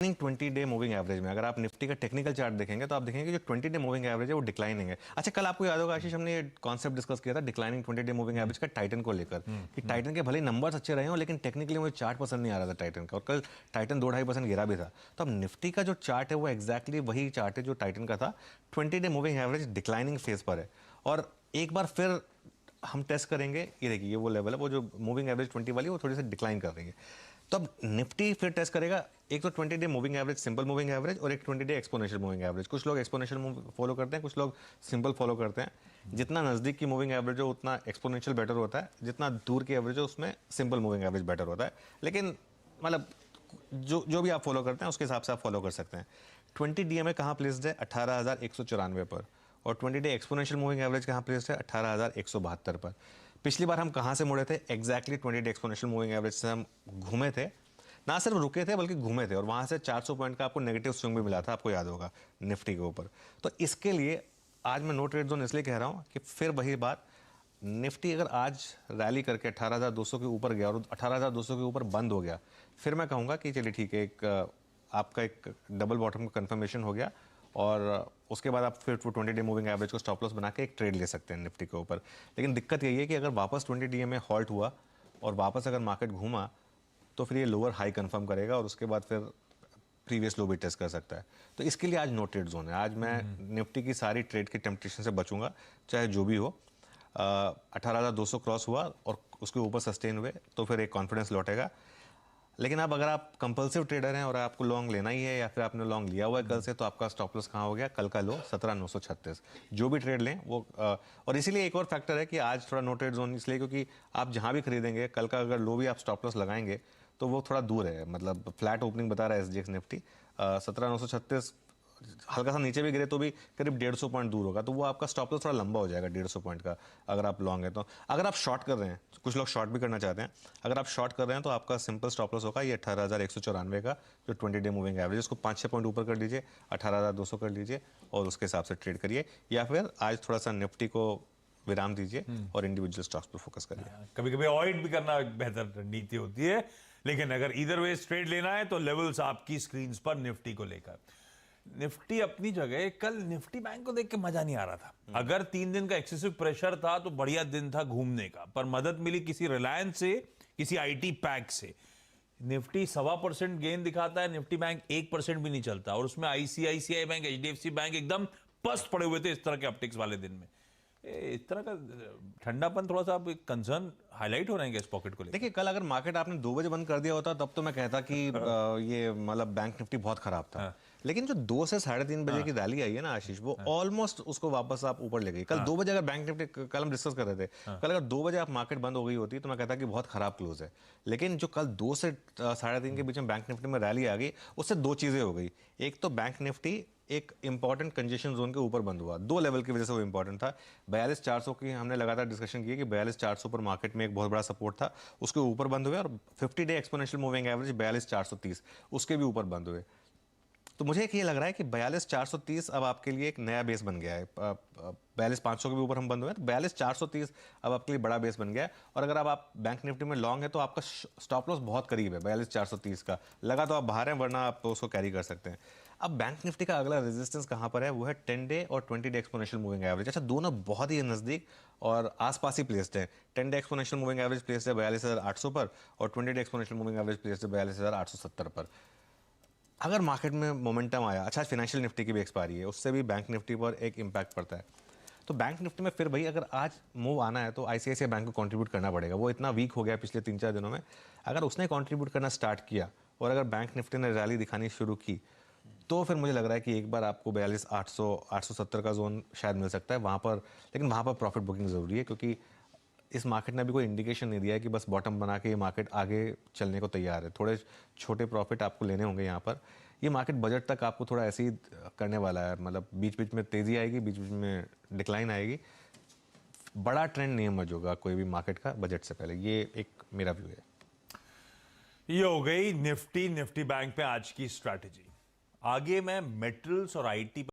20 day moving average में अगर आप निफ्टी का टेक्निकल चार्ट देखेंगे तो आप देखेंगे जो 20 डे मूविंग एवरेज है वो डिक्लाइनिंग है। अच्छा, कल आपको याद होगा आशीष, हमने ये कॉन्सेप्ट डिस्कस किया था डिक्लाइनिंग 20 डे मूविंग एवरेज का टाइटन को लेकर कि टाइटन के भले नंबर्स अच्छे रहे हो लेकिन टेक्निकली मुझे चार्ट पसंद नहीं आ रहा था टाइटन का, और कल टाइटन 2-2.5% गिरा भी था। तो अब निफ्टी का जो चार्ट है वो एक्जैक्टली वही चार्ट है जो टाइटन का था। 20 day moving average declining phase पर है और एक बार फिर हम टेस्ट करेंगे। ये देखिए, ये वो लेवल है, वो जो मूविंग एवरेज 20 वाली वो थोड़ी सी डिक्लाइन कर रही है। तो अब निफ्टी फिर टेस्ट करेगा एक तो 20 day moving average, simple moving average, और एक 20 डे एक्सपोनेंशियल मूविंग एवरेज। कुछ लोग एक्सपोनेंशियल फॉलो करते हैं, कुछ लोग सिंपल फॉलो करते हैं। जितना नज़दीक की मूविंग एवरेज हो उतना एक्सपोनेंशियल बेटर होता है, जितना दूर की एवरेज हो उसमें सिंपल मूविंग एवरेज बेटर होता है। लेकिन मतलब जो भी आप फॉलो करते हैं उसके हिसाब से आप फॉलो कर सकते हैं। 20 डीएमए कहाँ प्लेस्ड है? 18,194 पर। और 20 डे एक्सपोनेंशियल मूविंग एवरेज कहाँ प्लेस्ड है? 18,172 पर। पिछली बार हम कहाँ से मुड़े थे? Exactly 20 day exponential moving average से हम घूमे थे, ना सिर्फ रुके थे बल्कि घूमे थे, और वहाँ से 400 पॉइंट का आपको नेगेटिव स्विंग भी मिला था, आपको याद होगा, निफ्टी के ऊपर। तो इसके लिए आज मैं नो ट्रेड जोन इसलिए कह रहा हूँ कि फिर वही बात, निफ्टी अगर आज रैली करके 18,200 के ऊपर गया और 18,200 के ऊपर बंद हो गया, फिर मैं कहूँगा कि चलिए ठीक है, आपका एक डबल बॉटम का कंफर्मेशन हो गया और उसके बाद आप फिर 20 डे मूविंग एवरेज को स्टॉप लॉस बना के एक ट्रेड ले सकते हैं निफ्टी के ऊपर। लेकिन दिक्कत यही है कि अगर वापस 20 डीए में हॉल्ट हुआ और वापस अगर मार्केट घूमा तो फिर ये लोअर हाई कंफर्म करेगा और उसके बाद फिर प्रीवियस लो भी टेस्ट कर सकता है। तो इसके लिए आज नो ट्रेड जोन है। आज मैं निफ्टी की सारी ट्रेड के टेम्पटेशन से बचूंगा, चाहे जो भी हो। 18,200 क्रॉस हुआ और उसके ऊपर सस्टेन हुए तो फिर एक कॉन्फिडेंस लौटेगा। लेकिन अब अगर आप कंपल्सिव ट्रेडर हैं और आपको लॉन्ग लेना ही है या फिर आपने लॉन्ग लिया हुआ है कल से, तो आपका स्टॉप लॉस कहाँ हो गया? कल का लो 17,936। जो भी ट्रेड लें वो और इसीलिए एक और फैक्टर है कि आज थोड़ा नो ट्रेड जोन इसलिए क्योंकि आप जहाँ भी खरीदेंगे कल का अगर लो भी आप स्टॉप लॉस लगाएंगे तो वो थोड़ा दूर है। मतलब फ्लैट ओपनिंग बता रहा है एसजीएक्स निफ्टी 17,936, हल्का सा नीचे भी गिरे तो भी करीब 150 पॉइंट दूर होगा, तो वो आपका स्टॉप लॉस थोड़ा लंबा हो जाएगा 150 पॉइंट का अगर आप लॉन्ग है तो। अगर आप शॉर्ट कर रहे हैं, कुछ लोग शॉर्ट भी करना चाहते हैं, अगर आप शॉर्ट कर रहे हैं तो आपका सिंपल स्टॉप लॉस होगा ये 18,194 का जो 20 डे मूविंग एवरेज, उसको 5-6 पॉइंट ऊपर कर लीजिए, 18,200 कर लीजिए और उसके हिसाब से ट्रेड करिए, या फिर आज थोड़ा सा निफ्टी को विराम दीजिए और इंडिविजुअल स्टॉक्स पर फोकस करिए। कभी कभी अवॉइड भी करना एक बेहतर नीति होती है, लेकिन अगर इधर वे ट्रेड लेना है तो लेवल्स आपकी स्क्रीन पर निफ्टी को लेकर। निफ्टी अपनी जगह, कल निफ्टी बैंक को देख के मजा नहीं आ रहा था। अगर 3 दिन का एक्सेसिव प्रेशर था तो बढ़िया दिन था घूमने का, पर मदद मिली किसी रिलायंस से, किसी आईटी पैक से। निफ्टी 1.25% गेन दिखाता है, निफ्टी बैंक 1% भी नहीं चलता, और उसमें आईसीआईसीआई बैंक, एचडीएफसी बैंक एकदम पस्त पड़े हुए थे इस तरह के अपटिक्स वाले दिन में। इस तरह का ठंडापन थोड़ा सा अब कंसर्न हाईलाइट हो रहे हैं इस पॉकेट को लेकर। देखिए, कल अगर मार्केट आपने 2 बजे बंद कर दिया होता तब तो मैं कहता कि ये मतलब बैंक निफ्टी बहुत खराब था। लेकिन जो 2 से 3:30 बजे की रैली आई है ना आशीष, वो ऑलमोस्ट उसको वापस आप ऊपर ले गई। कल 2 बजे अगर बैंक निफ्टी, कल हम डिस्कस कर रहे थे, कल अगर 2 बजे आप मार्केट बंद हो गई होती तो मैं कहता कि बहुत खराब क्लोज है। लेकिन जो कल 2 से 3:30 के बीच में बैंक निफ्टी में रैली आ गई, उससे 2 चीजें हो गई। एक तो बैंक निफ्टी एक इंपॉर्टेंट कंजेशन जोन के ऊपर बंद हुआ, 2 लेवल की वजह से वो इंपॉर्टेंट था। 42,400 की हमने लगातार डिस्कशन की कि 42,400 पर मार्केट में एक बहुत बड़ा सपोर्ट था, उसके ऊपर बंद हुए, और 50 डे एक्सपोनेंशियल मूविंग एवरेज 42,430 उसके भी ऊपर बंद हुए। तो मुझे एक ये लग रहा है कि 42,430 अब आपके लिए एक नया बेस बन गया है। 42,500 के भी ऊपर हम बंद हुए हैं, तो 42,430 अब आपके लिए बड़ा बेस बन गया है। और अगर अब आप बैंक निफ्टी में लॉन्ग है तो आपका स्टॉप लॉस बहुत करीब है 42,430 का, लगा तो आप बाहर हैं, वरना आप उसको कैरी कर सकते हैं। अब बैंक निफ्टी का अगला रेजिस्टेंस कहाँ पर है? वो है 10 डे और 20 डे एक्सपोनेंशियल मूविंग एवरेज। अच्छा, दोनों बहुत ही नज़दीक और आसपास ही प्लेस्ड है। 10 day exponential moving average placed है 42,800 पर और 20 day exponential moving average placed है 42,870 पर। अगर मार्केट में मोमेंटम आया, अच्छा फाइनेंशियल निफ्टी की भी एक्सपायरी है, उससे भी बैंक निफ्टी पर एक इम्पैक्ट पड़ता है। तो बैंक निफ्टी में फिर भाई अगर आज मूव आना है तो आईसीआईसीआई बैंक को कंट्रीब्यूट करना पड़ेगा। वो इतना वीक हो गया पिछले 3-4 दिनों में, अगर उसने कंट्रीब्यूट करना स्टार्ट किया और अगर बैंक निफ्टी ने रैली दिखानी शुरू की तो फिर मुझे लग रहा है कि एक बार आपको 42,800 870 का जोन शायद मिल सकता है वहाँ पर। लेकिन वहाँ पर प्रॉफिट बुकिंग ज़रूरी है, क्योंकि इस मार्केट ने अभी कोई इंडिकेशन नहीं दिया है कि बस बॉटम बना के ये मार्केट आगे चलने को तैयार है। थोड़े छोटे प्रॉफिट आपको लेने होंगे यहाँ पर। ये मार्केट बजट तक आपको थोड़ा ऐसे ही करने वाला है, मतलब बीच बीच में तेज़ी आएगी, बीच बीच में डिक्लाइन आएगी। बड़ा ट्रेंड नहीं इमर्ज होगा कोई भी मार्केट का बजट से पहले, ये एक मेरा व्यू है। ये हो गई निफ्टी बैंक पे आज की स्ट्रैटेजी। आगे मैं मेटल्स और आईटी